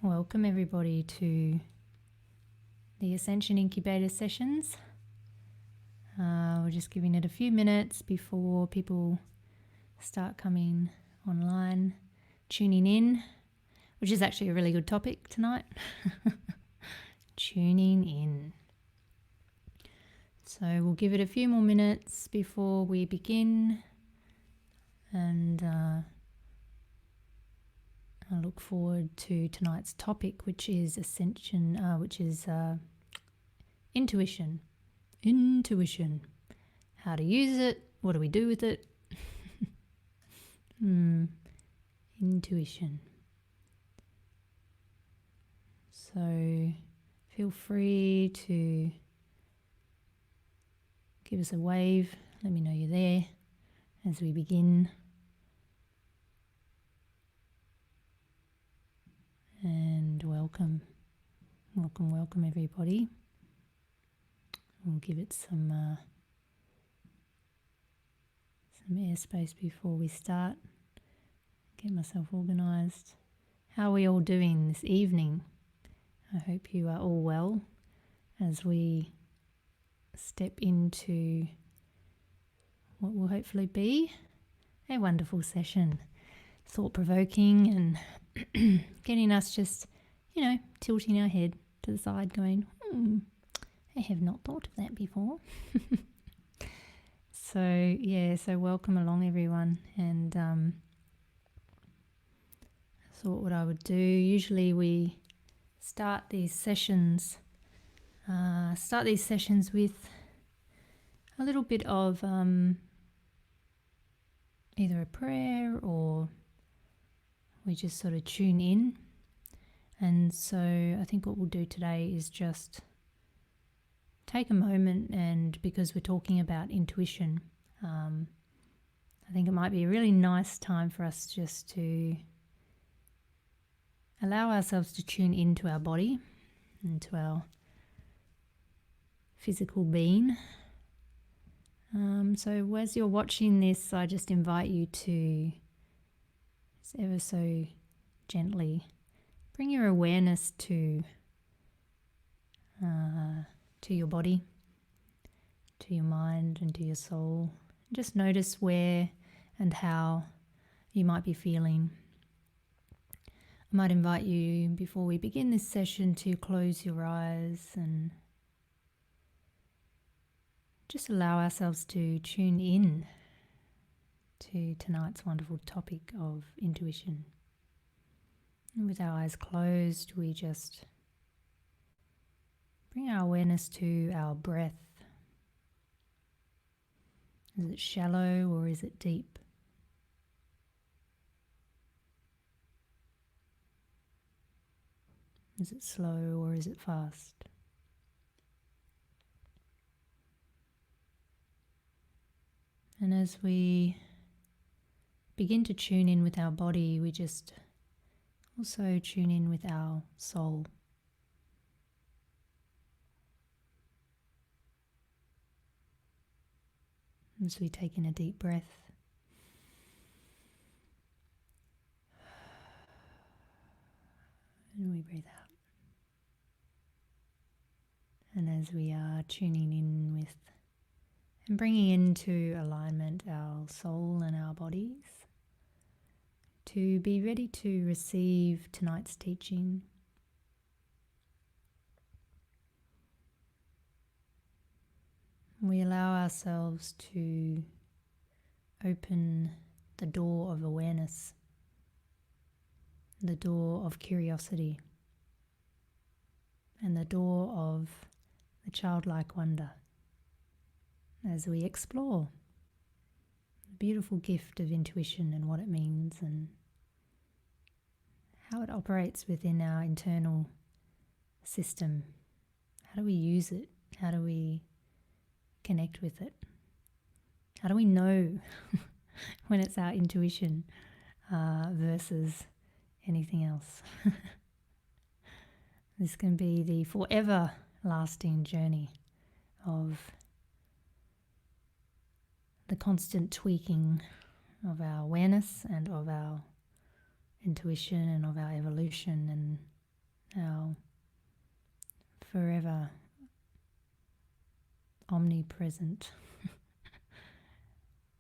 Welcome everybody to the Ascension Incubator sessions. We're just giving it a few minutes before people start coming online, tuning in, which is actually a really good topic tonight. Tuning in. So we'll give it a few more minutes before we begin, and I look forward to tonight's topic, which is intuition. Intuition. How to use it, what do we do with it? Intuition. So feel free to give us a wave. Let me know you're there as we begin. And welcome everybody. We'll give it some airspace before we start. Get myself organised. How are we all doing this evening? I hope you are all well as we step into what will hopefully be a wonderful session. Thought-provoking and getting us just, tilting our head to the side going, I have not thought of that before. So welcome along everyone. And I thought what I would do, usually we start these sessions with a little bit of either a prayer or we just sort of tune in. And so I think what we'll do today is just take a moment, and because we're talking about intuition, I think it might be a really nice time for us just to allow ourselves to tune into our body, into our physical being. So as you're watching this, I just invite you to ever so gently bring your awareness to your body, to your mind and to your soul. Just notice where and how you might be feeling. I might invite you, before we begin this session, to close your eyes and just allow ourselves to tune in to tonight's wonderful topic of intuition. And with our eyes closed, we just bring our awareness to our breath. Is it shallow or is it deep? Is it slow or is it fast? And as we begin to tune in with our body, we just also tune in with our soul. As we take in a deep breath, and we breathe out. And as we are tuning in with and bringing into alignment our soul and our bodies, to be ready to receive tonight's teaching. We allow ourselves to open the door of awareness, the door of curiosity, and the door of the childlike wonder as we explore the beautiful gift of intuition and what it means and how it operates within our internal system. How do we use it? How do we connect with it? How do we know when it's our intuition versus anything else? This can be the forever lasting journey of the constant tweaking of our awareness and of our intuition and of our evolution, and our forever omnipresent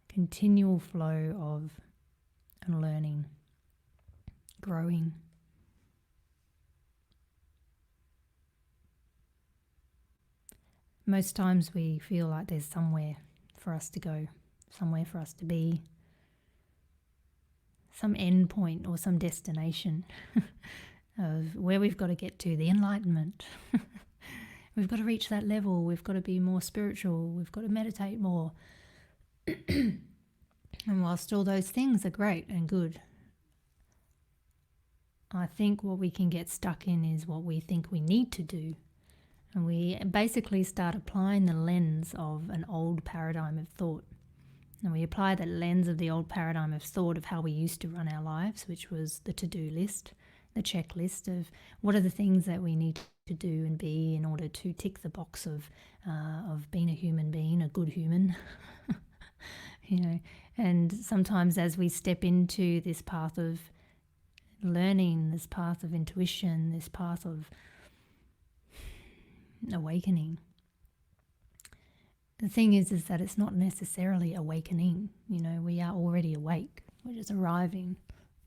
continual flow of learning, growing. Most times we feel like there's somewhere for us to go, somewhere for us to be, some end point or some destination of where we've got to get to, the enlightenment. We've got to reach that level, we've got to be more spiritual, we've got to meditate more. And whilst all those things are great and good, I think what we can get stuck in is what we think we need to do. And we basically start applying the lens of an old paradigm of thought. And we apply the lens of the old paradigm of thought of how we used to run our lives, which was the to-do list, the checklist of what are the things that we need to do and be in order to tick the box of being a human being, a good human. And sometimes as we step into this path of learning, this path of intuition, this path of awakening, the thing is that it's not necessarily awakening. We are already awake. We're just arriving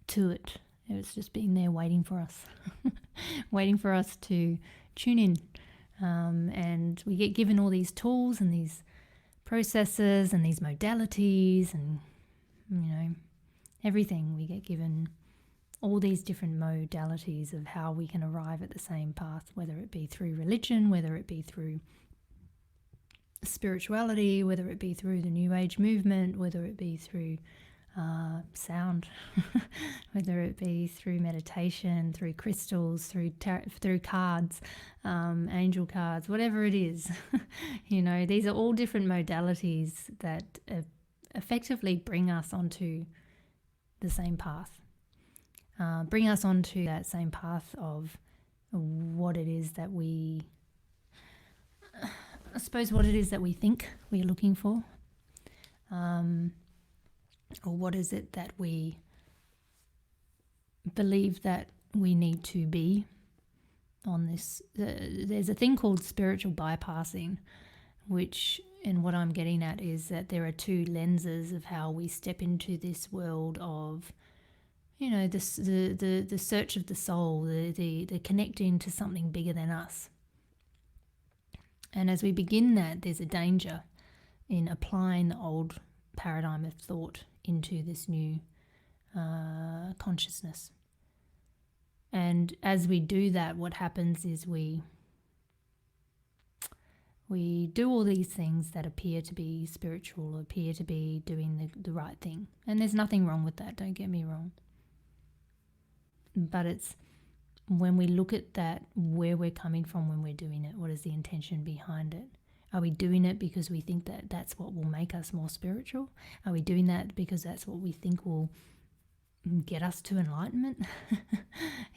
to it. It's just being there waiting for us, waiting for us to tune in. And we get given all these tools and these processes and these modalities and, everything. We get given all these different modalities of how we can arrive at the same path, whether it be through religion, whether it be through spirituality, whether it be through the New Age movement, whether it be through sound, whether it be through meditation, through crystals, through cards, angel cards, whatever it is. These are all different modalities that effectively bring us onto the same path, bring us onto that same path of what it is that what it is that we think we're looking for, or what is it that we believe that we need to be on this. There's a thing called spiritual bypassing, and what I'm getting at is that there are two lenses of how we step into this world of, the search of the soul, the connecting to something bigger than us. And as we begin that, there's a danger in applying the old paradigm of thought into this new consciousness. And as we do that, what happens is we do all these things that appear to be spiritual, appear to be doing the right thing. And there's nothing wrong with that, don't get me wrong. But it's when we look at that, where we're coming from when we're doing it, what is the intention behind it? Are we doing it because we think that that's what will make us more spiritual? Are we doing that because that's what we think will get us to enlightenment?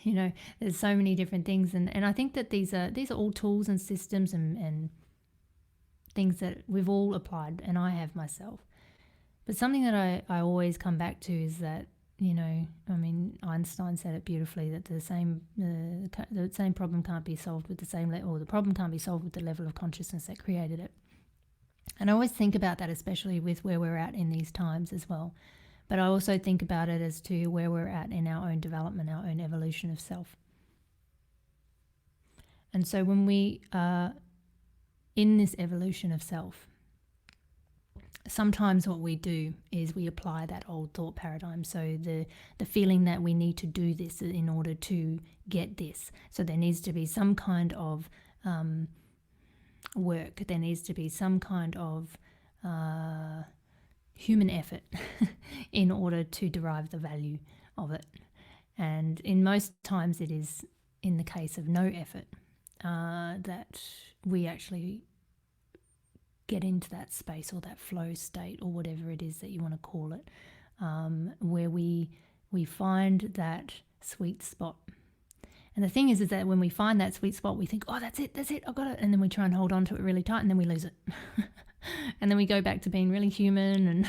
There's so many different things. And I think that these are all tools and systems and things that we've all applied, and I have myself. But something that I always come back to is that, Einstein said it beautifully, that the same problem can't be solved with the same level, or the problem can't be solved with the level of consciousness that created it. And I always think about that, especially with where we're at in these times as well. But I also think about it as to where we're at in our own development, our own evolution of self. And so when we are in this evolution of self, sometimes what we do is we apply that old thought paradigm. So the feeling that we need to do this in order to get this. So there needs to be some kind of work. There needs to be some kind of human effort in order to derive the value of it. And in most times it is in the case of no effort that we actually get into that space or that flow state or whatever it is that you want to call it, where we find that sweet spot. And the thing is that when we find that sweet spot, we think, oh, that's it, I've got it. And then we try and hold on to it really tight, and then we lose it. And then we go back to being really human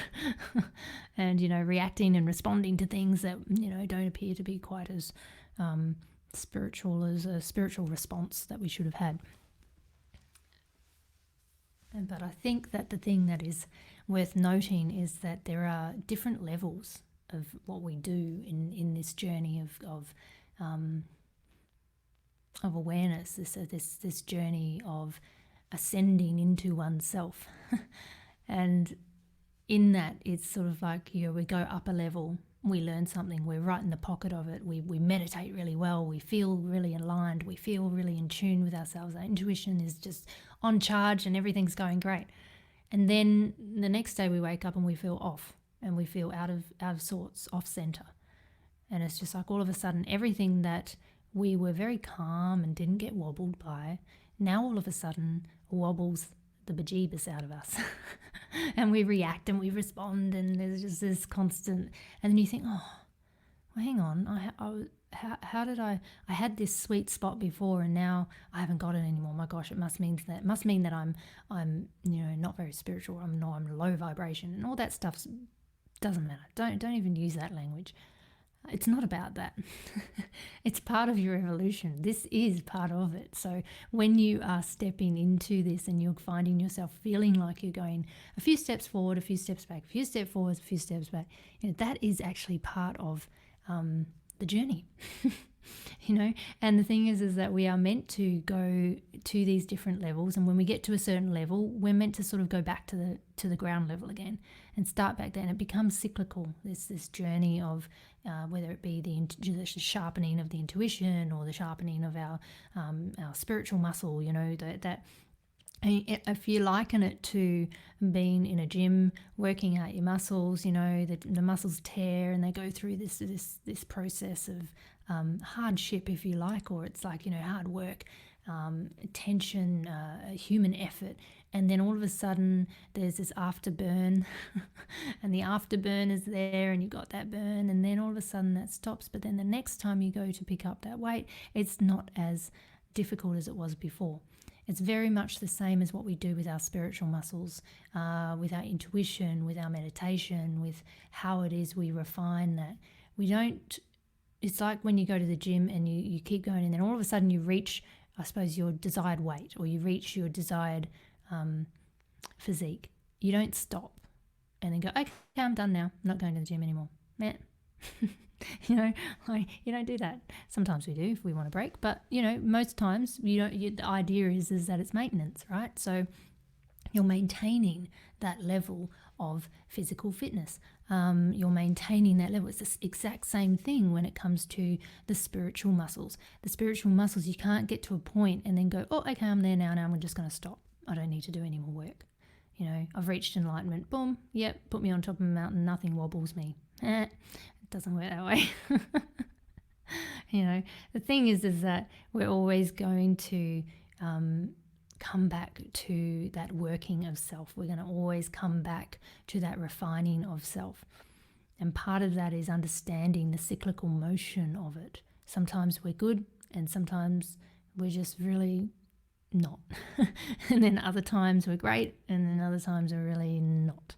and reacting and responding to things that, don't appear to be quite as spiritual as a spiritual response that we should have had. But I think that the thing that is worth noting is that there are different levels of what we do in this journey of awareness, this journey of ascending into oneself. And in that, it's sort of like, we go up a level, we learn something, we're right in the pocket of it, we meditate really well, we feel really aligned, we feel really in tune with ourselves, our intuition is just on charge and everything's going great. And then the next day we wake up and we feel off, and we feel out of sorts, off center. And it's just like all of a sudden everything that we were very calm and didn't get wobbled by, now all of a sudden wobbles the bejeebus out of us. And we react and we respond, and there's just this constant, and then you think, oh, well, hang on, how did I had this sweet spot before and now I haven't got it anymore. My gosh, it must mean that I'm not very spiritual, I'm low vibration, and all that stuff doesn't matter. Don't even use that language. It's not about that. It's part of your evolution. This is part of it. So when you are stepping into this and you're finding yourself feeling like you're going a few steps forward, a few steps back, a few steps forward, a few steps back, that is actually part of the journey. And the thing is that we are meant to go to these different levels, and when we get to a certain level, we're meant to sort of go back to the ground level again and start back there. And it becomes cyclical. This journey of whether it be the sharpening of the intuition or the sharpening of our spiritual muscle. That if you liken it to being in a gym, working out your muscles, the muscles tear and they go through this process of hardship, if you like, or it's like, hard work, tension, human effort. And then all of a sudden there's this afterburn and the afterburn is there and you got that burn, and then all of a sudden that stops. But then the next time you go to pick up that weight, it's not as difficult as it was before. It's very much the same as what we do with our spiritual muscles, with our intuition, with our meditation, with how it is we refine that. It's like when you go to the gym and you keep going, and then all of a sudden you reach, I suppose, your desired weight, or you reach your desired physique. You don't stop and then go, okay, I'm done now. I'm not going to the gym anymore. Meh. You don't do that. Sometimes we do if we want to break, but most times the idea is that it's maintenance, right? So you're maintaining that level of physical fitness. You're maintaining that level. It's the exact same thing when it comes to the spiritual muscles. The spiritual muscles, you can't get to a point and then go, oh, okay, I'm there now I'm just going to stop. I don't need to do any more work. I've reached enlightenment. Boom. Yep. Put me on top of a mountain. Nothing wobbles me. It doesn't work that way. The thing is that we're always going to come back to that working of self. We're going to always come back to that refining of self. And part of that is understanding the cyclical motion of it. Sometimes we're good and sometimes we're just really not. And then other times we're great and then other times we're really not.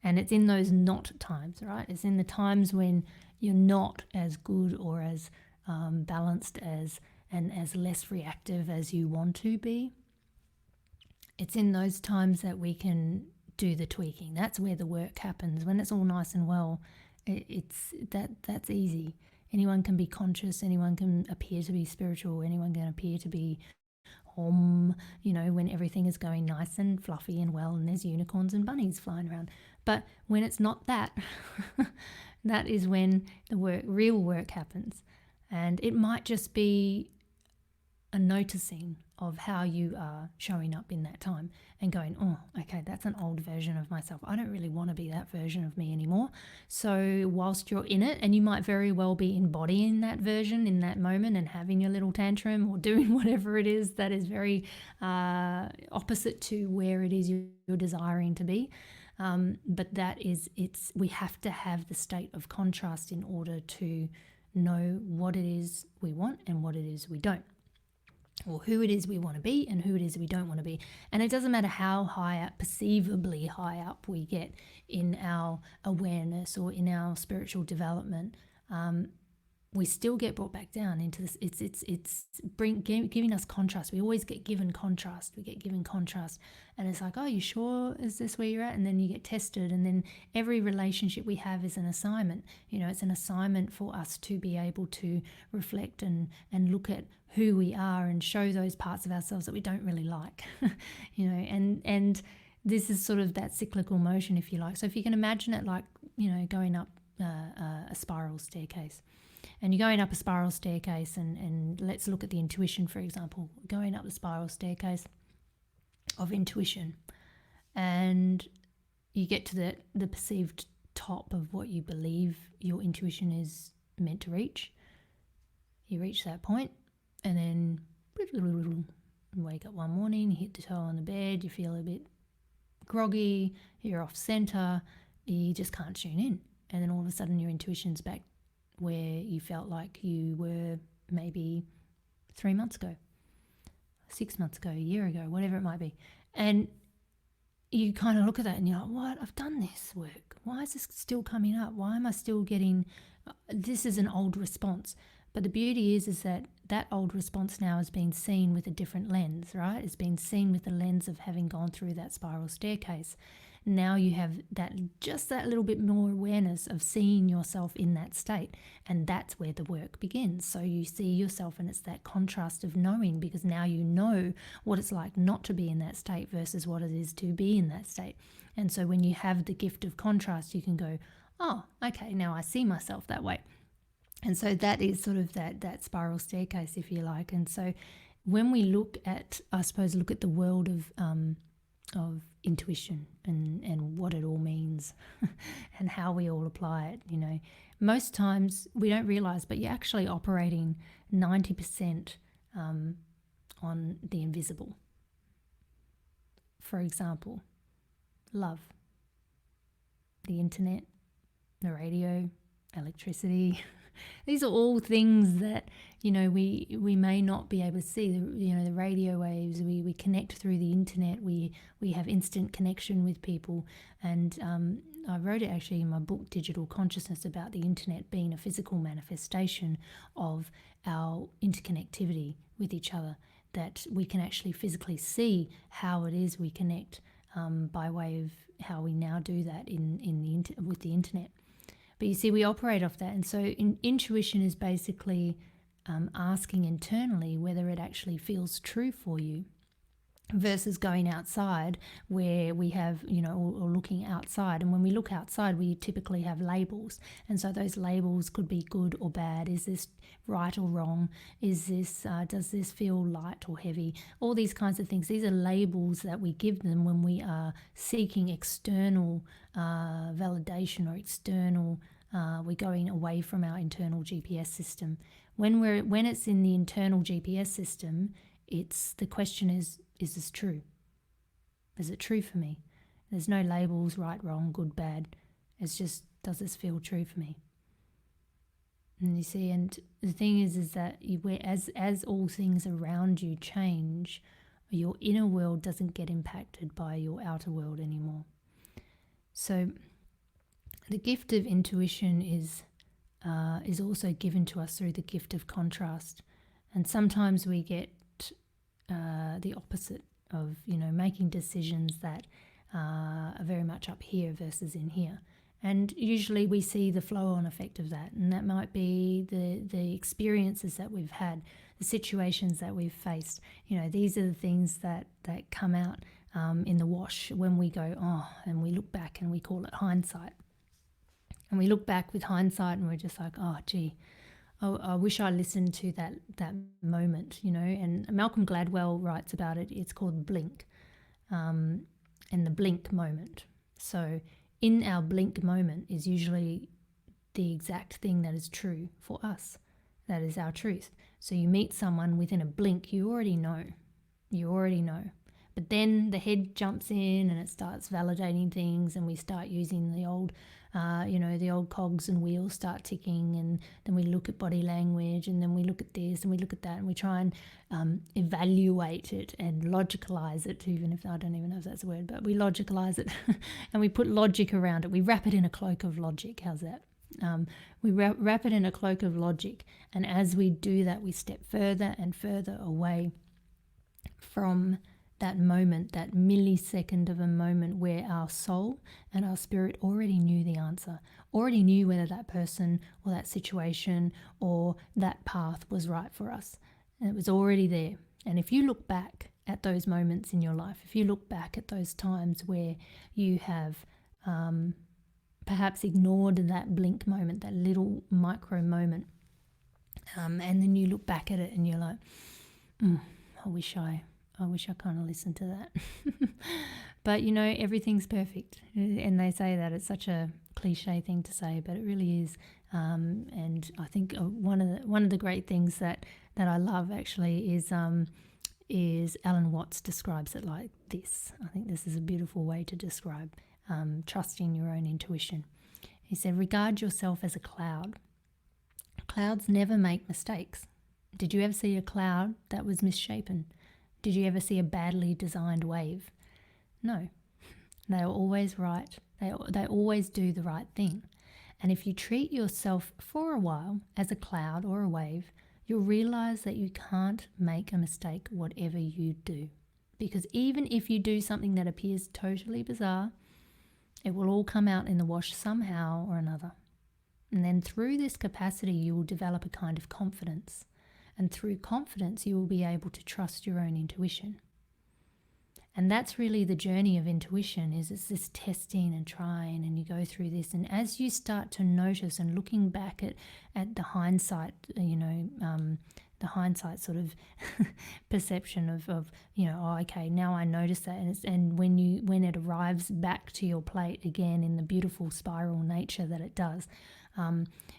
And it's in those not times, right? It's in the times when you're not as good or as balanced and as less reactive as you want to be. It's in those times that we can do the tweaking. That's where the work happens. When it's all nice and well, that's easy. Anyone can be conscious. Anyone can appear to be spiritual. Anyone can appear to be when everything is going nice and fluffy and well and there's unicorns and bunnies flying around. But when it's not that, that is when the real work happens. And it might just be a noticing of how you are showing up in that time and going, oh, okay, that's an old version of myself. I don't really want to be that version of me anymore. So whilst you're in it, and you might very well be embodying that version in that moment and having your little tantrum or doing whatever it is that is very opposite to where it is you're desiring to be. But we have to have the state of contrast in order to know what it is we want and what it is we don't. Or who it is we want to be and who it is we don't want to be. And it doesn't matter how high up, perceivably high up we get in our awareness or in our spiritual development. we still get brought back down into this. Giving us contrast. We always get given contrast. We get given contrast, and it's like, oh, you sure? Is this where you're at? And then you get tested, and then every relationship we have is an assignment. It's an assignment for us to be able to reflect and look at who we are and show those parts of ourselves that we don't really like. And this is sort of that cyclical motion, if you like. So if you can imagine it like, going up a spiral staircase. And you're going up a spiral staircase, and let's look at the intuition, for example. Going up the spiral staircase of intuition, and you get to the perceived top of what you believe your intuition is meant to reach. You reach that point, and then you wake up one morning, you hit the toe on the bed, you feel a bit groggy, you're off center, you just can't tune in. And then all of a sudden your intuition's back where you felt like you were maybe 3 months ago, 6 months ago, a year ago, whatever it might be. And you kind of look at that and you're like, what? I've done this work. Why is this still coming up? Why am I still getting, this is an old response. But the beauty is that old response now has been seen with a different lens, right? It's been seen with the lens of having gone through that spiral staircase. Now you have that little bit more awareness of seeing yourself in that state, and that's where the work begins. So you see yourself, and it's that contrast of knowing, because now you know what it's like not to be in that state versus what it is to be in that state. And so when you have the gift of contrast, you can go, oh, okay, now I see myself that way. And so that is sort of that spiral staircase, if you like. And so when we look at the world of intuition and what it all means and how we all apply it, most times we don't realize, but you're actually operating 90% on the invisible. For example, love, the internet, the radio, electricity. These are all things that, we may not be able to see. The radio waves, we connect through the internet, we have instant connection with people. And I wrote it actually in my book, Digital Consciousness, about the internet being a physical manifestation of our interconnectivity with each other, that we can actually physically see how it is we connect by way of how we now do that with the internet. But you see, we operate off that. And so intuition is basically asking internally whether it actually feels true for you, versus going outside where we have, or looking outside. And when we look outside, we typically have labels. And so those labels could be good or bad. Is this right or wrong? Is this, does this feel light or heavy? All these kinds of things. These are labels that we give them when we are seeking external validation or external, we're going away from our internal GPS system. When it's in the internal GPS system, the question is this true? Is it true for me? There's no labels, right, wrong, good, bad. It's just, does this feel true for me? And you see, and the thing is that as all things around you change, your inner world doesn't get impacted by your outer world anymore. So the gift of intuition is also given to us through the gift of contrast. And sometimes we get the opposite of, making decisions that are very much up here versus in here. And usually we see the flow-on effect of that. And that might be the experiences that we've had, the situations that we've faced. These are the things that come out in the wash when we go, and we look back and we call it hindsight. And we look back with hindsight and we're just like, oh, gee, I wish I listened to that moment, And Malcolm Gladwell writes about it. It's called Blink, and the blink moment. So in our blink moment is usually the exact thing that is true for us. That is our truth. So you meet someone within a blink, you already know. But then the head jumps in and it starts validating things, and we start using the old cogs and wheels start ticking, and then we look at body language, and then we look at this and we look at that, and we try and evaluate it and logicalize it, even if I don't even know if that's a word, but we logicalize it and we put logic around it. We wrap it in a cloak of logic. How's that? We wrap it in a cloak of logic, and as we do that, we step further and further away from that moment, that millisecond of a moment where our soul and our spirit already knew the answer, already knew whether that person or that situation or that path was right for us. And it was already there. And if you look back at those moments in your life, if you look back at those times where you have perhaps ignored that blink moment, that little micro moment, and then you look back at it and you're like, I wish I kind of listened to that. But everything's perfect, and they say that it's such a cliche thing to say, but it really is. And I think one of the great things that I love actually is Alan Watts describes it like this. I think this is a beautiful way to describe trusting your own intuition. He said, regard yourself as a cloud. Clouds never make mistakes. Did you ever see a cloud that was misshapen? Did you ever see a badly designed wave? No. They are always right. They always do the right thing. And if you treat yourself for a while as a cloud or a wave, you'll realize that you can't make a mistake whatever you do. Because even if you do something that appears totally bizarre, it will all come out in the wash somehow or another. And then through this capacity, you will develop a kind of confidence. And through confidence, you will be able to trust your own intuition. And that's really the journey of intuition, is it's this testing and trying, and you go through this. And as you start to notice and looking back at the hindsight, the hindsight sort of perception of oh, okay, now I notice that. And when it arrives back to your plate again in the beautiful spiral nature that it does,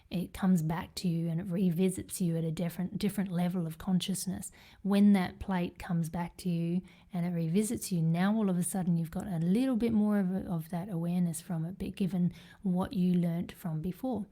it comes back to you and it revisits you at a different level of consciousness. When that plate comes back to you and it revisits you, now all of a sudden you've got a little bit more of that awareness from it, but given what you learnt from before.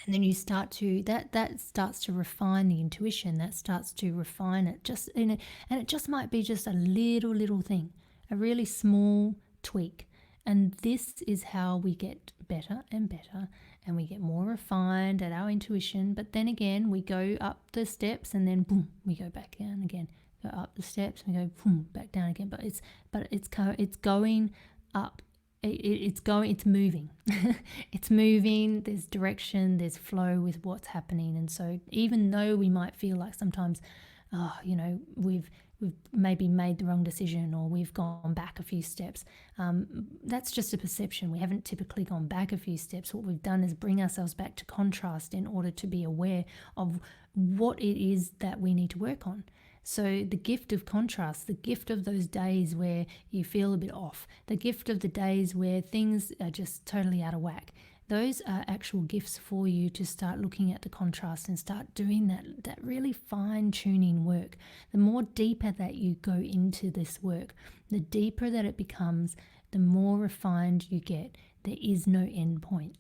And then you start to, that starts to refine the intuition, that starts to refine it and it just might be just a little thing, a really small tweak. And this is how we get better and better, and we get more refined at our intuition. But then again, we go up the steps and then boom, we go back down again. Go up the steps and we go boom, back down again. But it's going up. It's moving. It's moving. There's direction, there's flow with what's happening. And so even though we might feel like sometimes, we've maybe made the wrong decision, or we've gone back a few steps, that's just a perception. We haven't typically gone back a few steps. What we've done is bring ourselves back to contrast in order to be aware of what it is that we need to work on. So the gift of contrast, the gift of those days where you feel a bit off, the gift of the days where things are just totally out of whack, those are actual gifts for you to start looking at the contrast and start doing that really fine-tuning work. The more deeper that you go into this work, the deeper that it becomes, the more refined you get. There is no end point.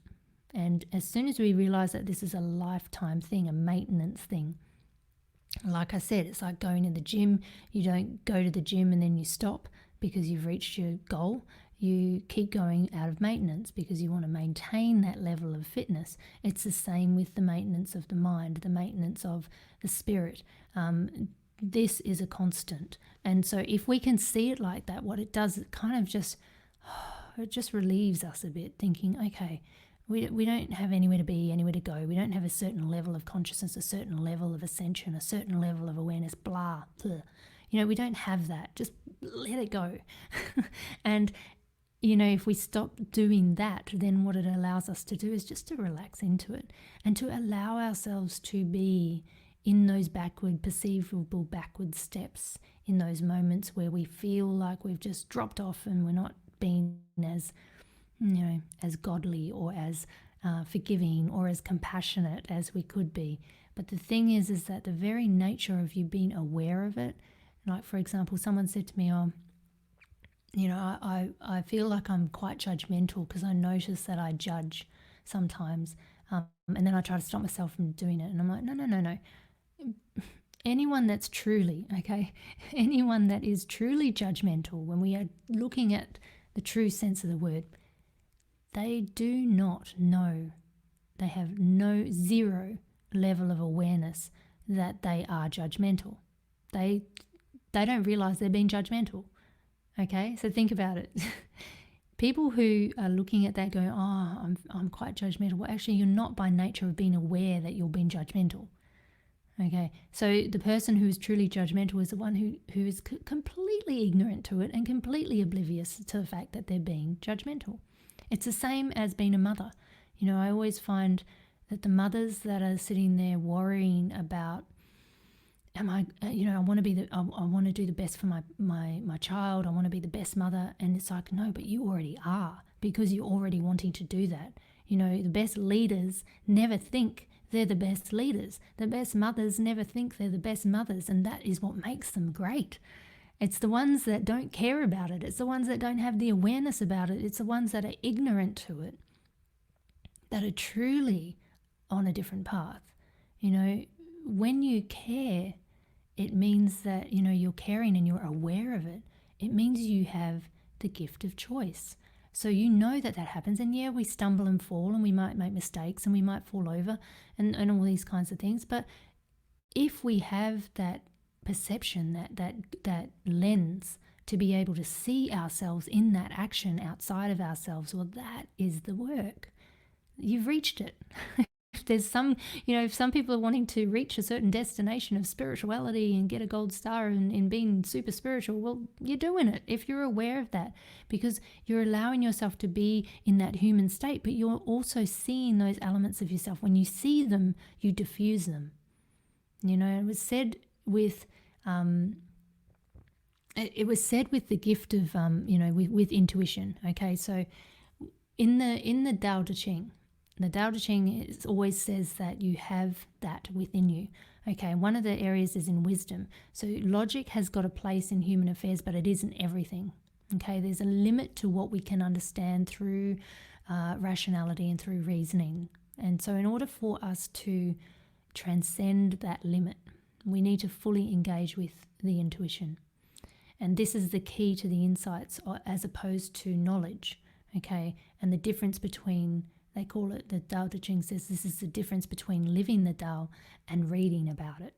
And as soon as we realize that this is a lifetime thing, a maintenance thing, like I said, it's like going to the gym. You don't go to the gym and then you stop because you've reached your goal. You keep going out of maintenance because you want to maintain that level of fitness. It's the same with the maintenance of the mind, the maintenance of the spirit. This is a constant. And so if we can see it like that, what it does, it kind of just relieves us a bit, thinking, okay, we don't have anywhere to be, anywhere to go. We don't have a certain level of consciousness, a certain level of ascension, a certain level of awareness, blah. We don't have that. Just let it go. And if we stop doing that, then what it allows us to do is just to relax into it and to allow ourselves to be in those perceivable backward steps, in those moments where we feel like we've just dropped off and we're not being as godly or as forgiving or as compassionate as we could be. But the thing is that the very nature of you being aware of it, like for example, someone said to me, I feel like I'm quite judgmental because I notice that I judge sometimes, and then I try to stop myself from doing it. And I'm like, no. Anyone that is truly judgmental, when we are looking at the true sense of the word, they do not know They have zero level of awareness that they are judgmental. They don't realize they're being judgmental. Okay, so think about it. People who are looking at that going, oh, I'm quite judgmental. Well, actually, you're not by nature of being aware that you're being judgmental. Okay, so the person who is truly judgmental is the one who is completely ignorant to it and completely oblivious to the fact that they're being judgmental. It's the same as being a mother. You know, I always find that the mothers that are sitting there worrying about, I want to do the best for my child. I want to be the best mother. And it's like, no, but you already are, because you're already wanting to do that. You know, the best leaders never think they're the best leaders. The best mothers never think they're the best mothers. And that is what makes them great. It's the ones that don't care about it. It's the ones that don't have the awareness about it. It's the ones that are ignorant to it, that are truly on a different path. You know, when you care, it means that, you know, you're caring and you're aware of it. It means you have the gift of choice. So you know that happens. And yeah, we stumble and fall and we might make mistakes and we might fall over and all these kinds of things. But if we have that perception, that lens to be able to see ourselves in that action outside of ourselves, well, that is the work. You've reached it. If there's some, if some people are wanting to reach a certain destination of spirituality and get a gold star in being super spiritual, well, you're doing it if you're aware of that, because you're allowing yourself to be in that human state, but you're also seeing those elements of yourself. When you see them, you diffuse them. You know, it was said with the gift of with intuition. Okay, so in the Tao Te Ching. The Tao Te Ching always says that you have that within you. Okay, one of the areas is in wisdom. So logic has got a place in human affairs, but it isn't everything. Okay, there's a limit to what we can understand through rationality and through reasoning. And so in order for us to transcend that limit, we need to fully engage with the intuition. And this is the key to the insights as opposed to knowledge. Okay, and the difference between, they call it, the Tao Te Ching says this is the difference between living the Tao and reading about it.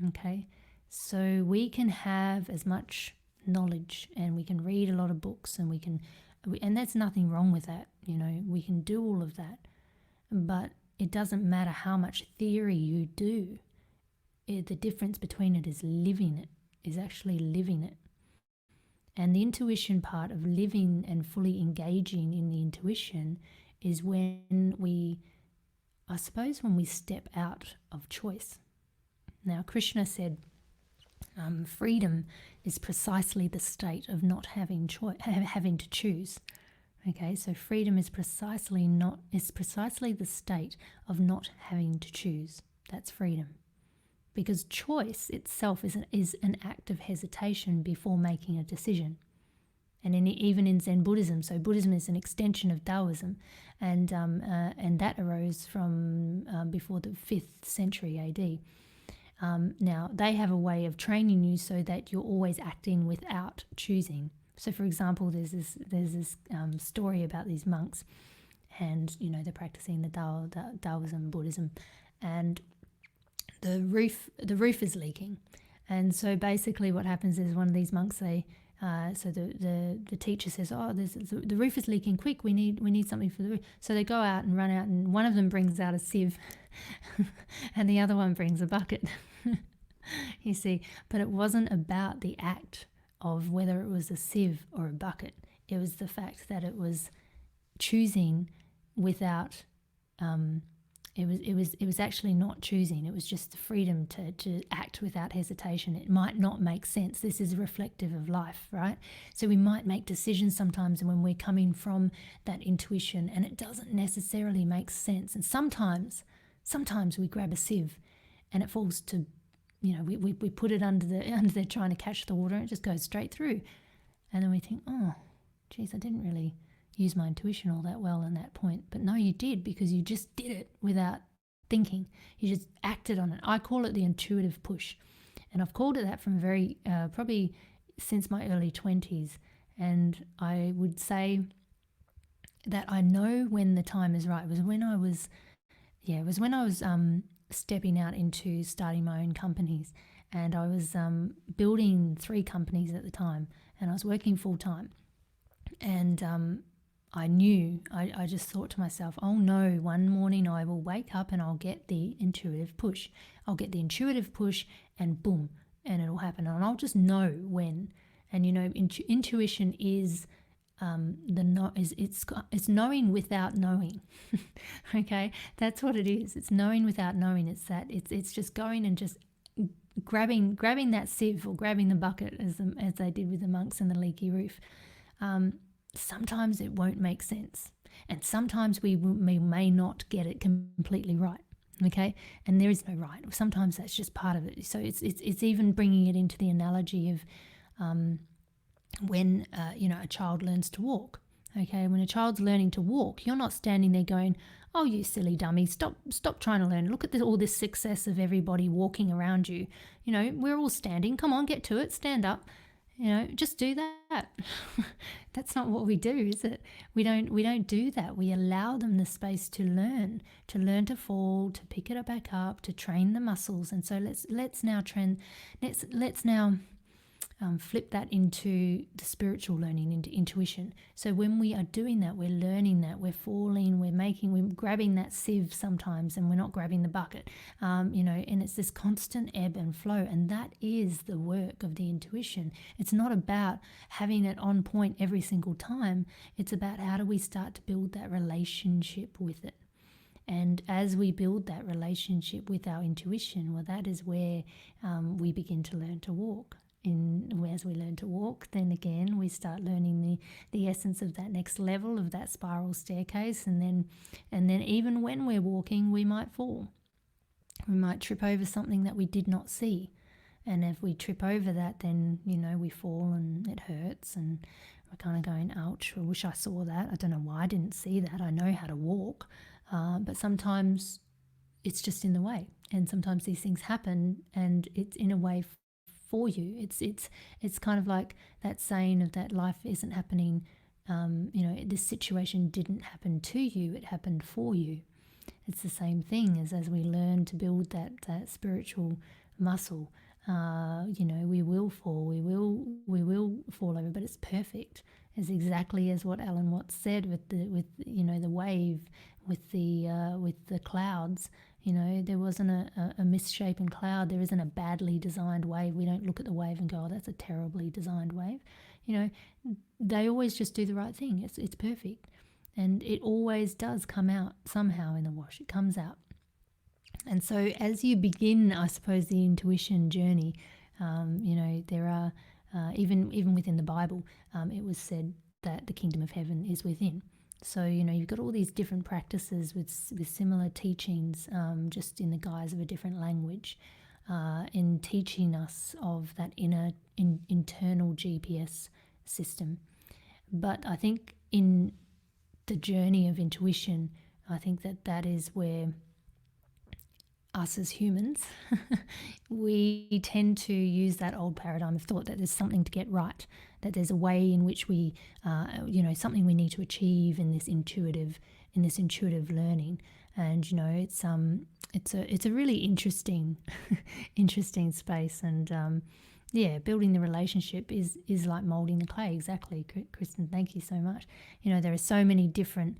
Okay, so we can have as much knowledge and we can read a lot of books and there's nothing wrong with that. You know, we can do all of that, but it doesn't matter how much theory you do. The difference between it is living it, is actually living it. And the intuition part of living and fully engaging in the intuition is when we step out of choice. Now, Krishna said, freedom is precisely the state of not having to choose. Okay, so freedom is precisely the state of not having to choose. That's freedom. Because choice itself is an act of hesitation before making a decision. And even in Zen Buddhism, so Buddhism is an extension of Taoism, and that arose from before the 5th century AD. Now, they have a way of training you so that you're always acting without choosing. So, for example, there's this story about these monks, and they're practicing the Taoism, Buddhism, and the roof is leaking. And so basically what happens is one of these monks, the teacher says, oh, the roof is leaking, quick, we need something for the roof. So they go out and run out, and one of them brings out a sieve and the other one brings a bucket. You see, but it wasn't about the act of whether it was a sieve or a bucket. It was the fact that it was choosing without it was actually not choosing. It was just the freedom to act without hesitation. It might not make sense. This is reflective of life, right? So we might make decisions sometimes when we're coming from that intuition and it doesn't necessarily make sense. And sometimes we grab a sieve and it falls to, we put it under there trying to catch the water and it just goes straight through. And then we think, oh, geez, I didn't really use my intuition all that well in that point. But no, you did, because you just did it without thinking. You just acted on it. I call it the intuitive push. And I've called it that from probably since my early 20s. And I would say that I know when the time is right. It was when I was stepping out into starting my own companies, and I was building 3 companies at the time, and I was working full time, and I knew, I just thought to myself, oh no, one morning I will wake up and I'll get the intuitive push. I'll get the intuitive push and boom, and it'll happen. And I'll just know when. And you know, intuition is it's knowing without knowing. Okay, that's what it is. It's knowing without knowing. It's just going and just grabbing that sieve or grabbing the bucket as they did with the monks and the leaky roof. Sometimes it won't make sense, and sometimes we may not get it completely right. Okay, and there is no right. Sometimes that's just part of it. So it's even bringing it into the analogy of when a child learns to walk. Okay, when a child's learning to walk, you're not standing there going, "Oh, you silly dummy, stop trying to learn. Look at all this success of everybody walking around you. You know, we're all standing. Come on, get to it. Stand up. You know, just do that." That's not what we do, is it? We don't do that. We allow them the space to learn to fall, to pick it back up, to train the muscles. And so let's now flip that into the spiritual learning, into intuition. So when we are doing that, we're learning that, we're falling, we're grabbing that sieve sometimes, and we're not grabbing the bucket, and it's this constant ebb and flow. And that is the work of the intuition. It's not about having it on point every single time. It's about how do we start to build that relationship with it. And as we build that relationship with our intuition, well, that is where we begin to learn to walk. As we learn to walk, then again we start learning the essence of that next level of that spiral staircase, and then even when we're walking, we might fall. We might trip over something that we did not see, and if we trip over that, then we fall and it hurts, and we're kind of going, ouch, I wish I saw that. I don't know why I didn't see that. I know how to walk, but sometimes it's just in the way, and sometimes these things happen and it's in a way for you. It's kind of like that saying of that life isn't happening, this situation didn't happen to you, it happened for you. It's the same thing as we learn to build that spiritual muscle. We will fall, we will fall over, but it's perfect. It's exactly as what Alan Watts said with the wave, with the clouds. There wasn't a misshapen cloud. There isn't a badly designed wave. We don't look at the wave and go, oh, that's a terribly designed wave. They always just do the right thing. It's perfect. And it always does come out somehow in the wash. It comes out. And so as you begin, I suppose, the intuition journey, there are, even within the Bible, it was said that the kingdom of heaven is within. So, you've got all these different practices with similar teachings, just in the guise of a different language, in teaching us of that inner internal GPS system. But I think in the journey of intuition, I think that is where us as humans, we tend to use that old paradigm of thought that there's something to get right, that there's a way in which we, something we need to achieve in this intuitive learning. And it's a really interesting space. And building the relationship is like molding the clay. Exactly, Kristen. Thank you so much. There are so many different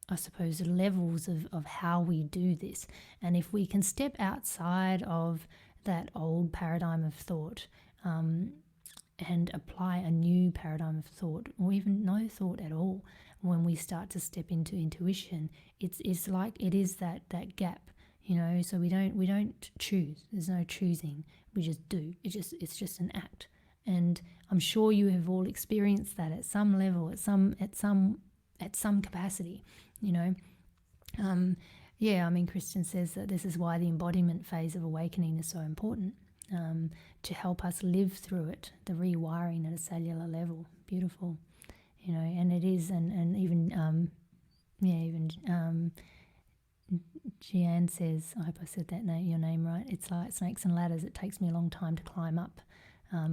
I suppose, levels of how we do this. And if we can step outside of that old paradigm of thought, and apply a new paradigm of thought, or even no thought at all, when we start to step into intuition, it's like it is that gap, so we don't choose. There's no choosing. We just do. It's just an act. And I'm sure you have all experienced that at some level, at some capacity. Kristen says that this is why the embodiment phase of awakening is so important, to help us live through it, the rewiring at a cellular level. Beautiful, and it is, and even Jeanne says, I hope I said your name right, it's like snakes and ladders, it takes me a long time to climb up.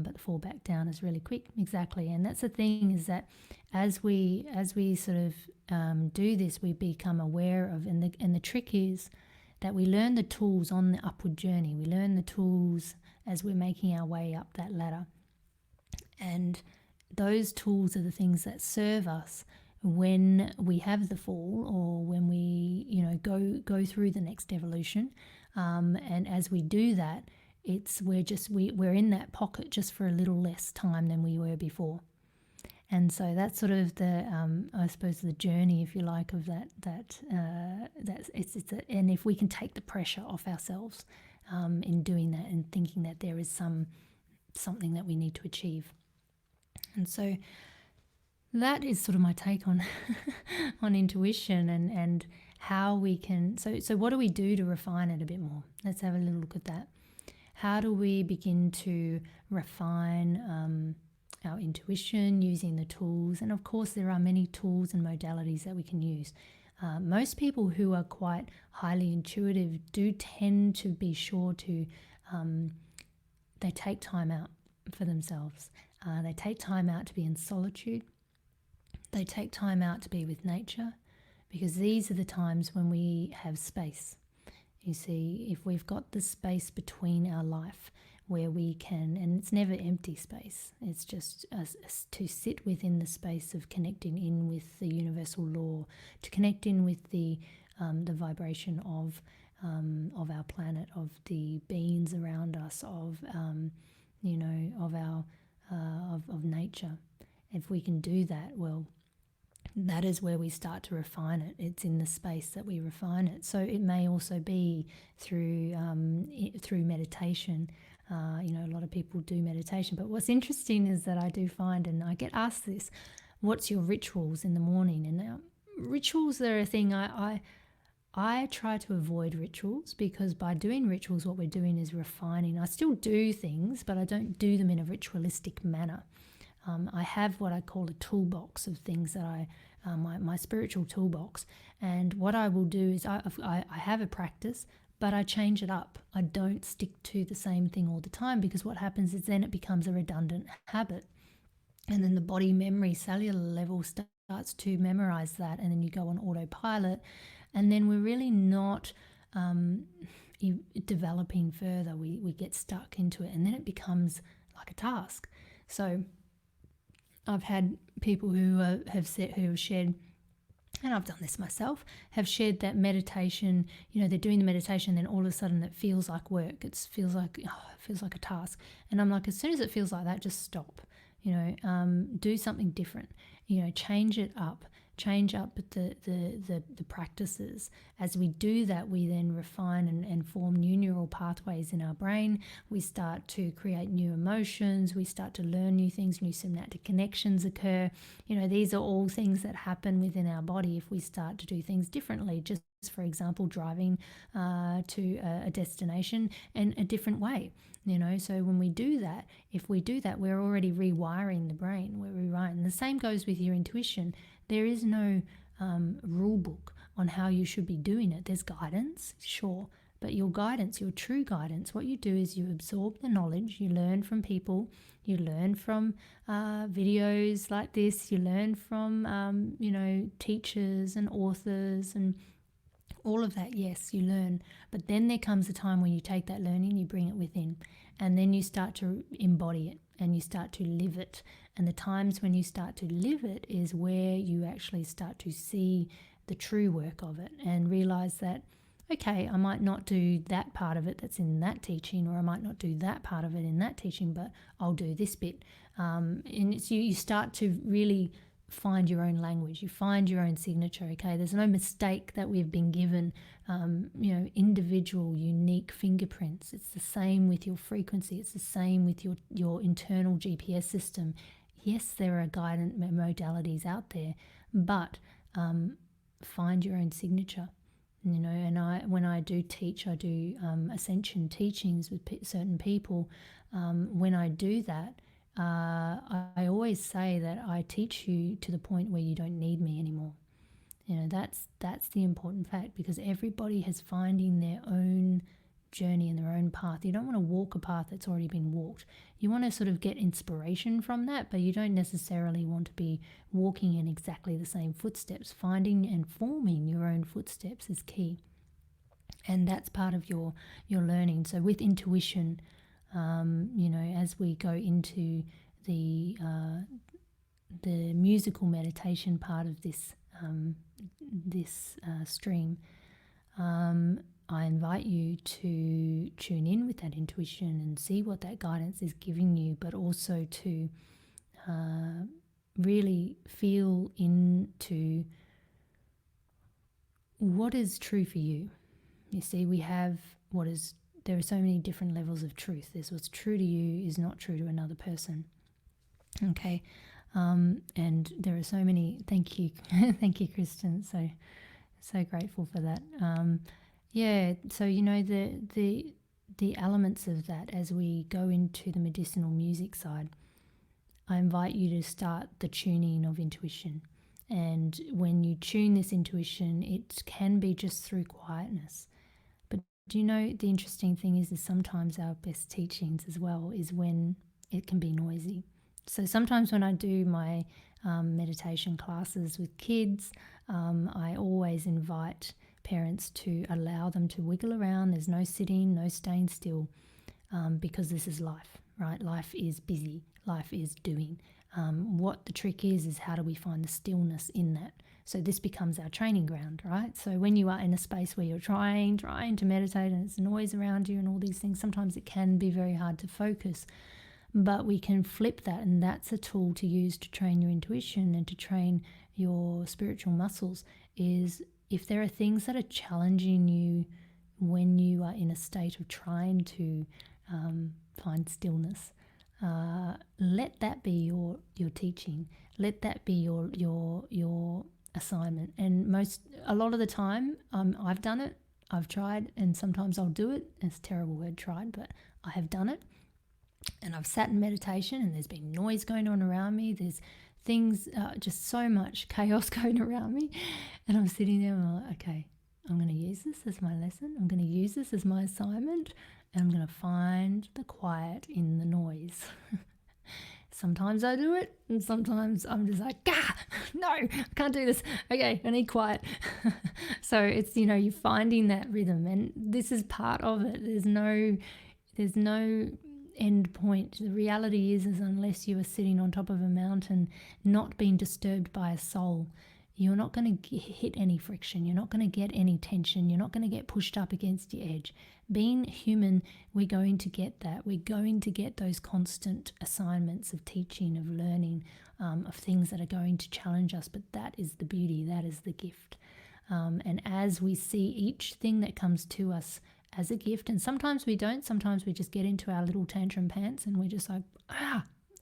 but the fall back down is really quick. Exactly. And that's the thing, is that as we sort of do this, we become aware of, and the trick is that we learn the tools on the upward journey. We learn the tools as we're making our way up that ladder. And those tools are the things that serve us when we have the fall, or when we, go through the next evolution. And as we do that, we're in that pocket just for a little less time than we were before. And so that's sort of the, I suppose, the journey, if you like, of and if we can take the pressure off ourselves in doing that, and thinking that there is something that we need to achieve. And so that is sort of my take on on intuition, and how we can. So what do we do to refine it a bit more? Let's have a little look at that. How do we begin to refine our intuition using the tools? And of course, there are many tools and modalities that we can use. Most people who are quite highly intuitive do tend to be sure to, they take time out for themselves. They take time out to be in solitude. They take time out to be with nature, because these are the times when we have space. You see, if we've got the space between our life where we can, and it's never empty space, it's just to sit within the space of connecting in with the universal law, to connect in with the vibration of our planet, of the beings around us, of of nature. If we can do that, well, that is where we start to refine it. It's in the space that we refine it. So it may also be through meditation. A lot of people do meditation, but what's interesting is that I do find, and I get asked this, what's your rituals in the morning? And now, rituals are a thing. I try to avoid rituals, because by doing rituals, what we're doing is refining. I still do things, but I don't do them in a ritualistic manner. I have what I call a toolbox of things that my spiritual toolbox. And what I will do is I have a practice, but I change it up. I don't stick to the same thing all the time, because what happens is then it becomes a redundant habit. And then the body memory, cellular level, starts to memorize that. And then you go on autopilot. And then we're really not developing further. We get stuck into it, and then it becomes like a task. So I've had people who have shared, and I've done this myself, have shared that meditation, they're doing the meditation, then all of a sudden it feels like work. It feels like a task. And I'm like, as soon as it feels like that, just stop. Do something different. Change it up. Change up the practices. As we do that, we then refine and form new neural pathways in our brain. We start to create new emotions. We start to learn new things. New synaptic connections occur. These are all things that happen within our body if we start to do things differently. Just for example, driving to a destination in a different way. So when we do that, if we do that, we're already rewiring the brain. We're rewiring. The same goes with your intuition. There is no rule book on how you should be doing it. There's guidance, sure, but your guidance, your true guidance, what you do is you absorb the knowledge, you learn from people, you learn from videos like this, you learn from, teachers and authors and all of that. Yes, you learn, but then there comes a time when you take that learning, you bring it within, and then you start to embody it and you start to live it. And the times when you start to live it is where you actually start to see the true work of it and realize that, okay, I might not do that part of it that's in that teaching, or I might not do that part of it in that teaching, but I'll do this bit. And it's you start to really find your own language. You find your own signature. Okay, there's no mistake that we've been given. Individual, unique fingerprints. It's the same with your frequency. It's the same with your internal GPS system. Yes, there are guidance modalities out there, but find your own signature. And when I do teach, I do ascension teachings with certain people. When I do that, I always say that I teach you to the point where you don't need me anymore. That's the important fact, because everybody is finding their own journey and their own path. You don't want to walk a path that's already been walked. You want to sort of get inspiration from that, but you don't necessarily want to be walking in exactly the same footsteps. Finding and forming your own footsteps is key. And that's part of your learning. So with intuition, as we go into the musical meditation part of this stream, I invite you to tune in with that intuition and see what that guidance is giving you, but also to really feel into what is true for you. You see, there are so many different levels of truth. There's what's true to you is not true to another person. Okay. And there are so many, thank you, Kristen. So grateful for that. So the elements of that as we go into the medicinal music side, I invite you to start the tuning of intuition. And when you tune this intuition, it can be just through quietness. But do you know the interesting thing is sometimes our best teachings as well is when it can be noisy. So sometimes when I do my meditation classes with kids, I always invite parents to allow them to wiggle around. There's no sitting, no staying still, because this is life, right? Life is busy. Life is doing. What the trick is how do we find the stillness in that? So this becomes our training ground, right? So when you are in a space where you're trying to meditate and it's noise around you and all these things, sometimes it can be very hard to focus. But we can flip that, and that's a tool to use to train your intuition and to train your spiritual muscles. Is if there are things that are challenging you when you are in a state of trying to find stillness, let that be your teaching. Let that be your assignment. And a lot of the time, I've done it. I've tried, and sometimes I'll do it. It's a terrible word, tried, but I have done it. And I've sat in meditation and there's been noise going on around me. There's things, just so much chaos going around me. And I'm sitting there and I'm like, okay, I'm going to use this as my lesson. I'm going to use this as my assignment. And I'm going to find the quiet in the noise. Sometimes I do it, and sometimes I'm just like, no, I can't do this. Okay, I need quiet. So it's, you're finding that rhythm, and this is part of it. There's no end point. The reality is unless you are sitting on top of a mountain, not being disturbed by a soul, you're not going to hit any friction. You're not going to get any tension. You're not going to get pushed up against the edge. Being human, we're going to get that. We're going to get those constant assignments of teaching, of learning, of things that are going to challenge us. But that is the beauty. That is the gift. And as we see each thing that comes to us as a gift, and sometimes we don't, sometimes we just get into our little tantrum pants and we're just like,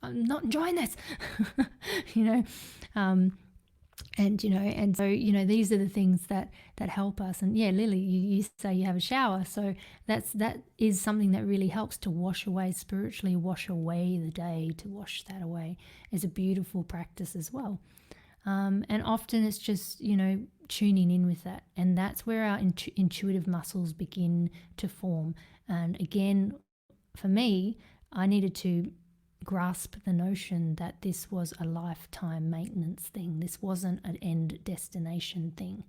I'm not enjoying this, and so these are the things that help us. And Lily, you say you have a shower, so that is something that really helps to wash away spiritually, wash away the day, to wash that away is a beautiful practice as well. And often it's just tuning in with that, and that's where our intuitive muscles begin to form. And again, for me, I needed to grasp the notion that this was a lifetime maintenance thing. This wasn't an end destination thing.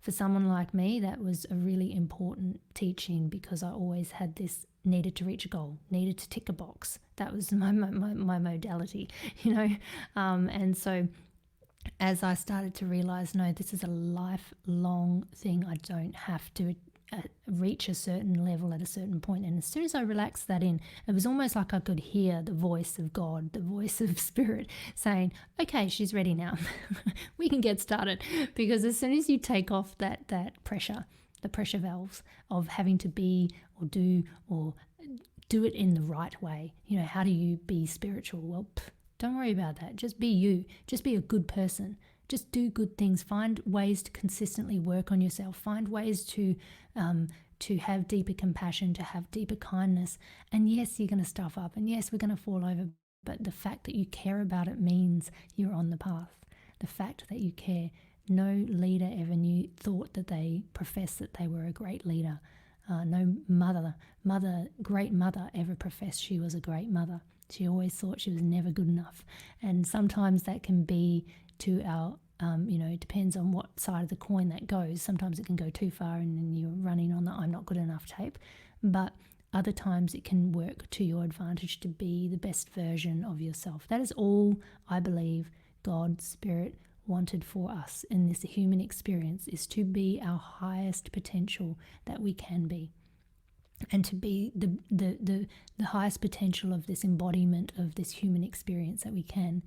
For someone like me, that was a really important teaching, because I always had this needed to reach a goal, needed to tick a box. That was my modality, and so as I started to realize, no, this is a lifelong thing. I don't have to reach a certain level at a certain point. And as soon as I relaxed that in, it was almost like I could hear the voice of God, the voice of Spirit saying, okay, she's ready now. We can get started. Because as soon as you take off that pressure, the pressure valves of having to be or do it in the right way, how do you be spiritual? Well, don't worry about that. Just be you. Just be a good person. Just do good things. Find ways to consistently work on yourself. Find ways to have deeper compassion, to have deeper kindness. And yes, you're going to stuff up. And yes, we're going to fall over. But the fact that you care about it means you're on the path. The fact that you care. No leader ever thought that they professed that they were a great leader. no great mother ever professed she was a great mother. She always thought she was never good enough. And sometimes that can be to our, it depends on what side of the coin that goes. Sometimes it can go too far and then you're running on the I'm not good enough tape. But other times it can work to your advantage to be the best version of yourself. That is all I believe God, Spirit, wanted for us in this human experience, is to be our highest potential that we can be, and to be the highest potential of this embodiment of this human experience that we can.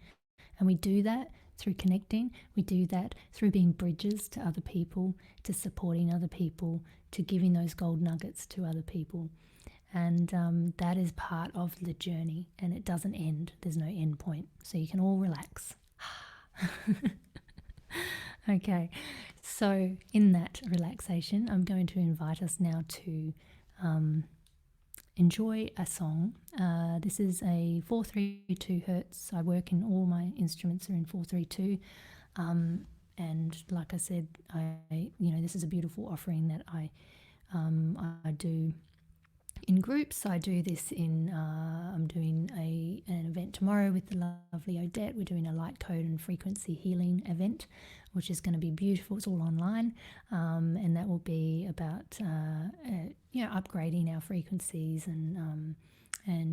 And we do that through connecting. We do that through being bridges to other people, to supporting other people, to giving those gold nuggets to other people. And that is part of the journey, and it doesn't end. There's no end point. So you can all relax. Okay, so in that relaxation, I'm going to invite us now to enjoy a song. This is a 432 hertz. I work in, all my instruments are in 432. And like I said, this is a beautiful offering that I do in groups. I do this in, I'm doing an event tomorrow with the lovely Odette. We're doing a light code and frequency healing event, which is going to be beautiful. It's all online, and that will be about upgrading our frequencies and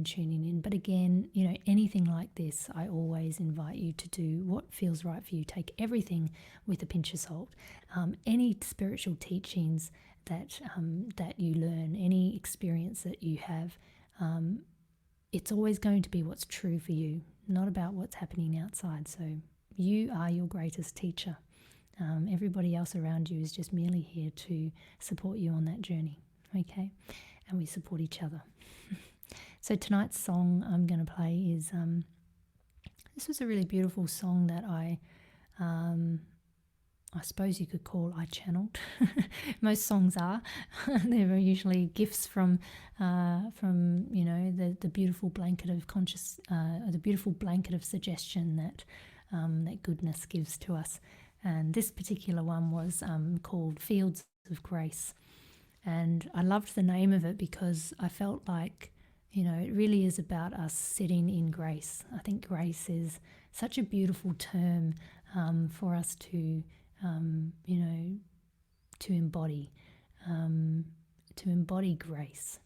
tuning in. But again, anything like this, I always invite you to do what feels right for you. Take everything with a pinch of salt. Any spiritual teachings that you learn, any experience that you have, it's always going to be what's true for you, not about what's happening outside. So you are your greatest teacher. Everybody else around you is just merely here to support you on that journey, okay? And we support each other. So tonight's song I'm going to play is, this was a really beautiful song that I suppose you could call I channeled. Most songs are. They're usually gifts from the beautiful blanket of the beautiful blanket of suggestion that goodness gives to us. And this particular one was called Fields of Grace. And I loved the name of it because I felt like, it really is about us sitting in grace. I think grace is such a beautiful term for us to embody grace.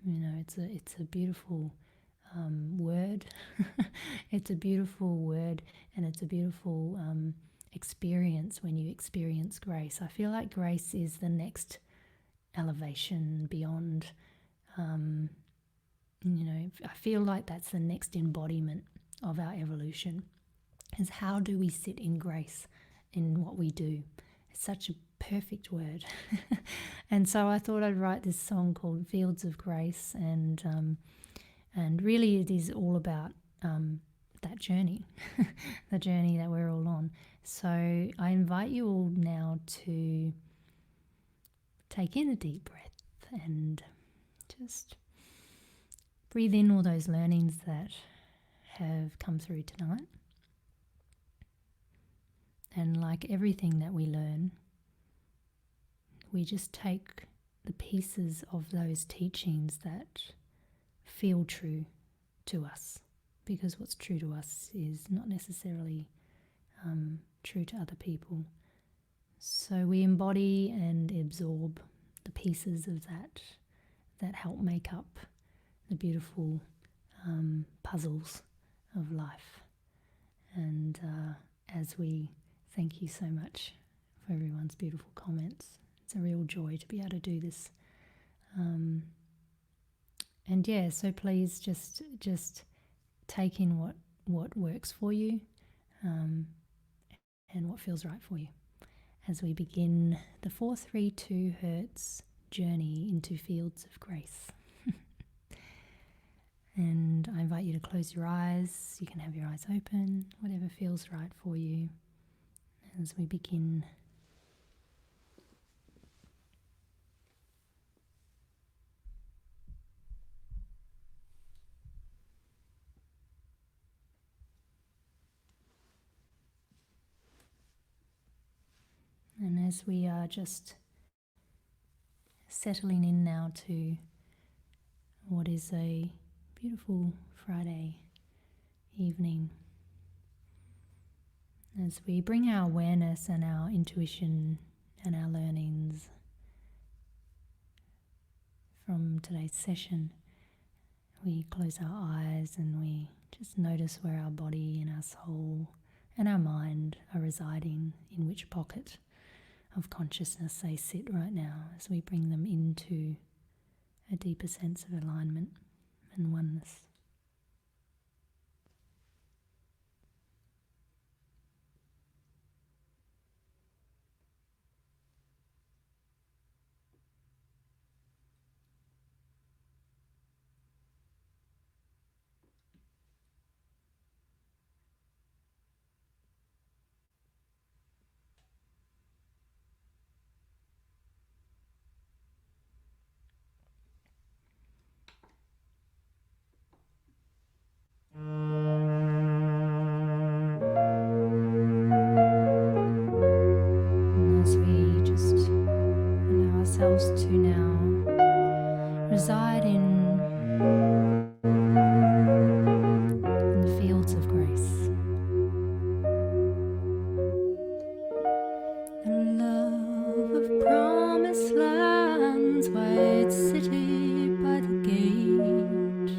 It's a beautiful word. It's a beautiful word, and it's a beautiful experience when you experience grace. I feel like grace is the next elevation beyond. I feel like that's the next embodiment of our evolution. Is how do we sit in grace in what we do? It's such a perfect word. And so I thought I'd write this song called Fields of Grace, and really it is all about that journey, the journey that we're all on. So I invite you all now to take in a deep breath and just breathe in all those learnings that have come through tonight. And like everything that we learn, we just take the pieces of those teachings that feel true to us, because what's true to us is not necessarily true to other people. So we embody and absorb the pieces of that help make up the beautiful puzzles of life. And as we thank you so much for everyone's beautiful comments. It's a real joy to be able to do this. And yeah, so please just take in what works for you and what feels right for you as we begin the 432 hertz journey into Fields of Grace. And I invite you to close your eyes. You can have your eyes open, whatever feels right for you as we begin. And as we are just settling in now to what is a beautiful Friday evening, as we bring our awareness and our intuition and our learnings from today's session. We close our eyes and we just notice where our body and our soul and our mind are residing, in which pocket of consciousness they sit right now, as we bring them into a deeper sense of alignment and oneness. As we just allow ourselves to now reside in the fields of grace, the love of promised lands, white city by the gate,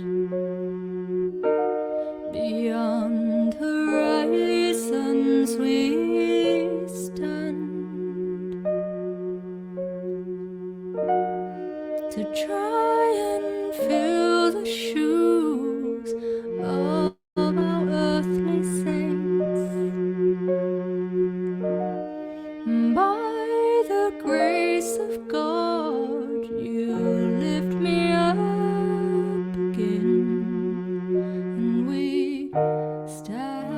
beyond horizons we stand, to try and fill the shoes of our earthly saints. By the grace of God, you lift me up again, and we stand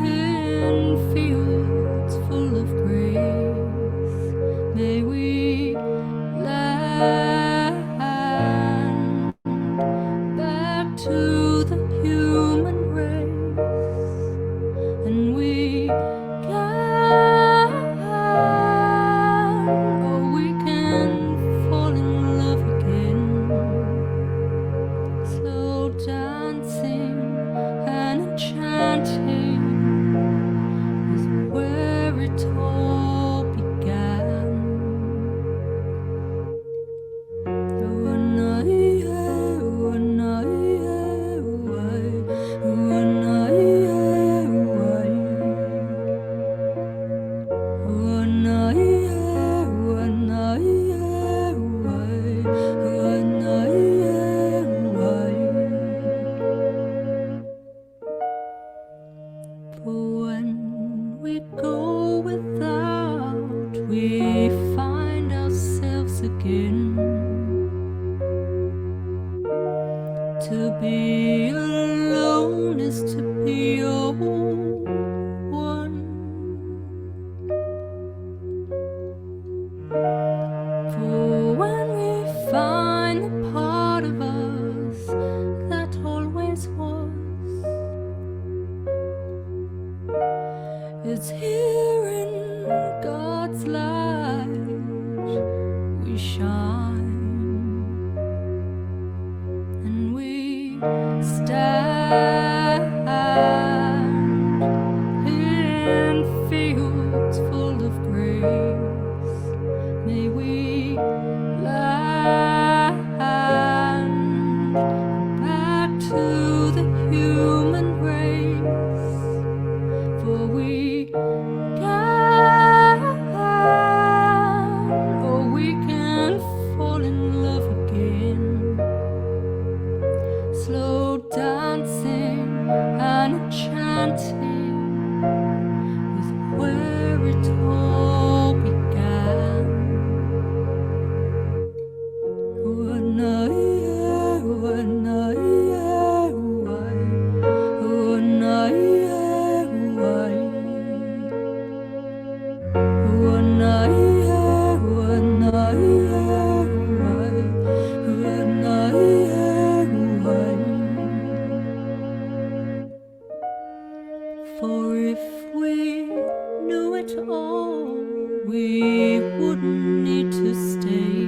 in fields full of grace. May we land back to the human race, and we can fall in love again. Slow dancing and enchanting is where it all began. For when we go without, we find ourselves again. To be alone is to be all one. For when we find the part of us that always was, it's here in God's light we shine, and we stand in fields full of grace. May we land back to the human race, for we can fall in love again. Slow dancing and enchanting is where it all began. For if we knew it all, we wouldn't need to stay.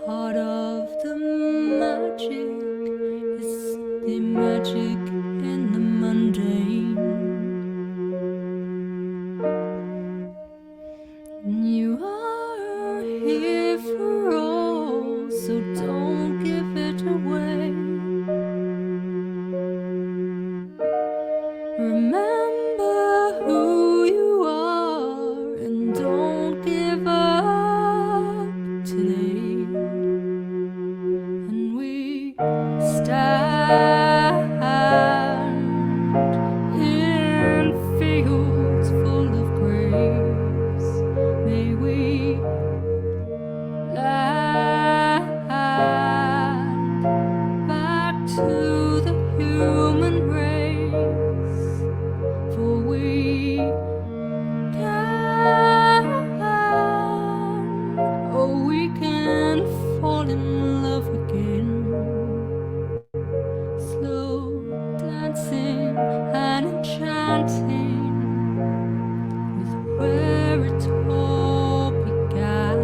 Part of the magic is the magic in the mundane. You are here for all, so don't give it away. Remember who you are and don't give up today. And we stand in fields full of grace. May we land back to the human race, for we can, oh, we can fall in love again. Slow dancing and enchanting with where it all began.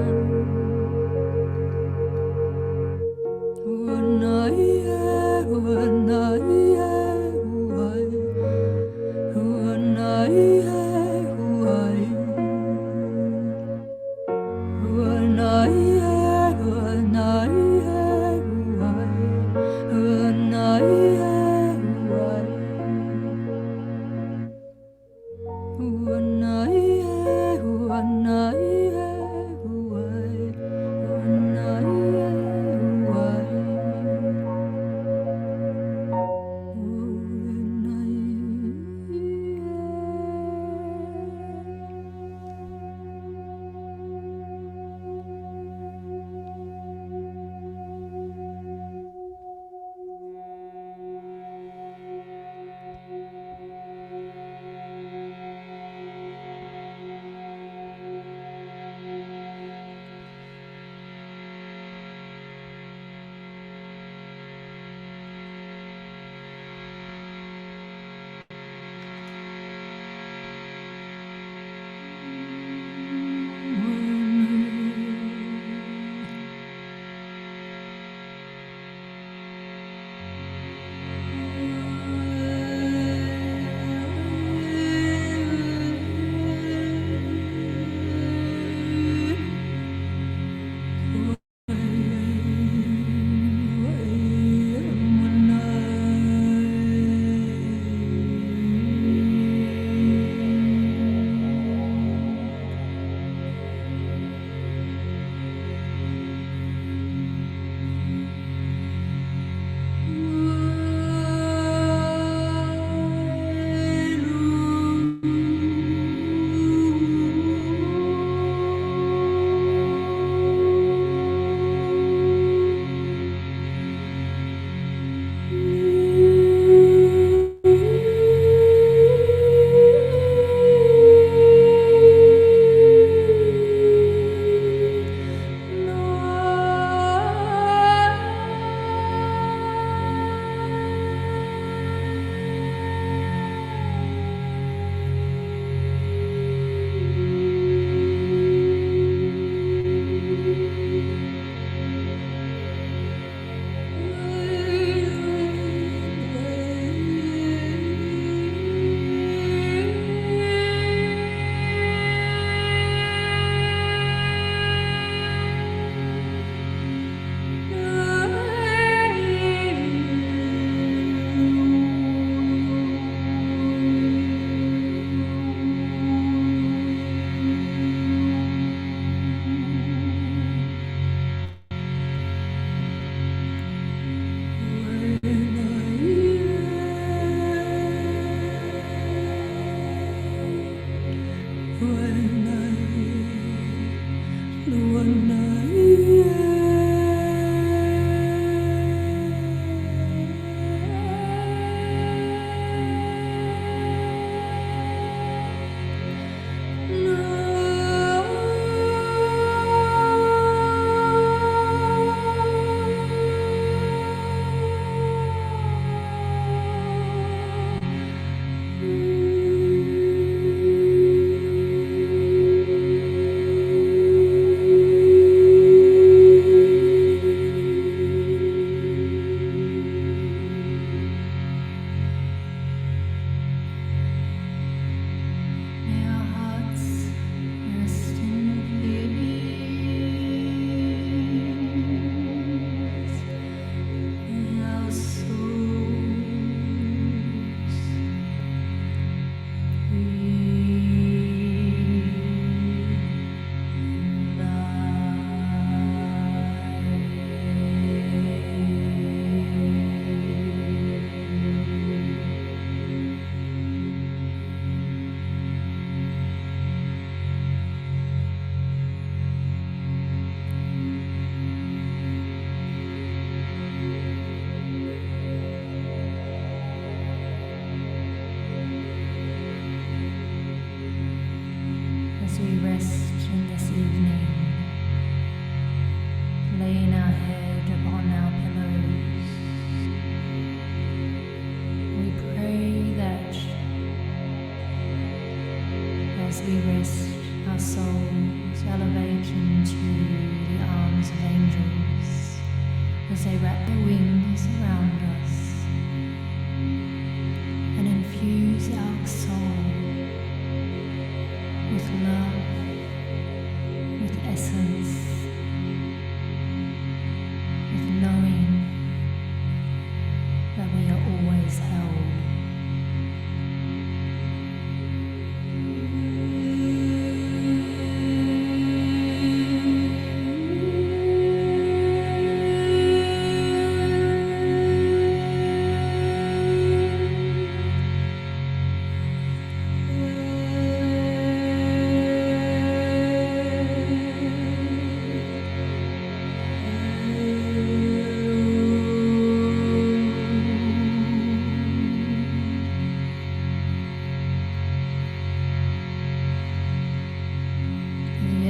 we rest in this evening, laying our head upon our pillows, we pray that as we rest, our souls elevate into the arms of angels as they wrap their wings around us and infuse our soul with love, with essence, with knowing that we are always held.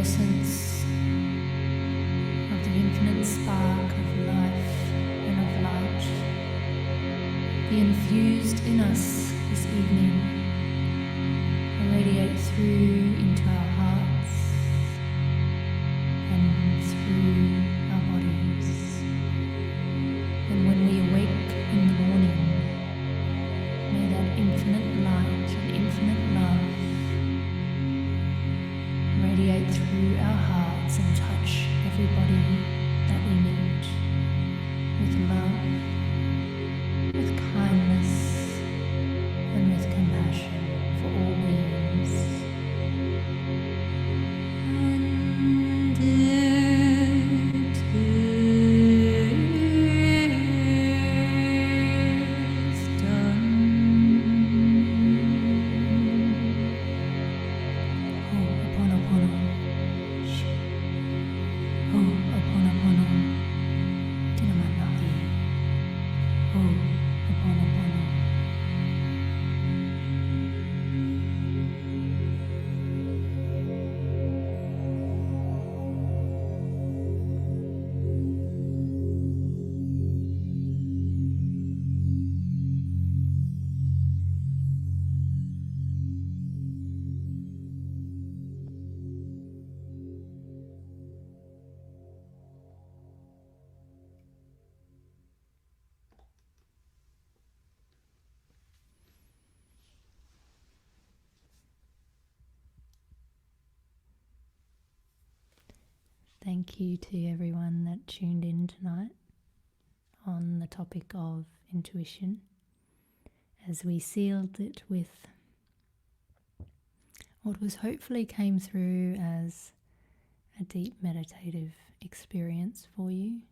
Essence of the infinite spark of life and of light be infused in us this evening and radiate through into our hearts and through our bodies. And when we awake in the morning, may that infinite light and infinite love radiate through our hearts and touch everybody that we meet with love, with kindness, and with compassion for all beings. And it is done. Thank you to everyone that tuned in tonight on the topic of intuition, as we sealed it with what was hopefully came through as a deep meditative experience for you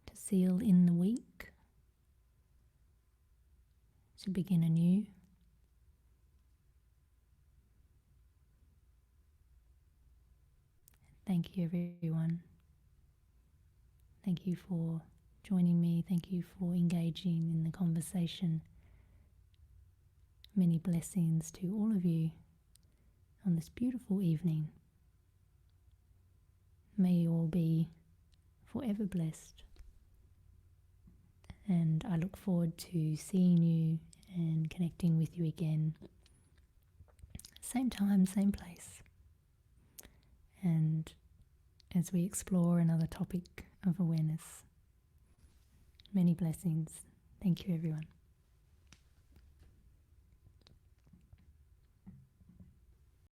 to seal in the week, to begin anew. Thank you, everyone. Thank you for joining me. Thank you for engaging in the conversation. Many blessings to all of you on this beautiful evening. May you all be forever blessed. And I look forward to seeing you and connecting with you again. Same time, same place. And as we explore another topic of awareness. Many blessings. Thank you, everyone.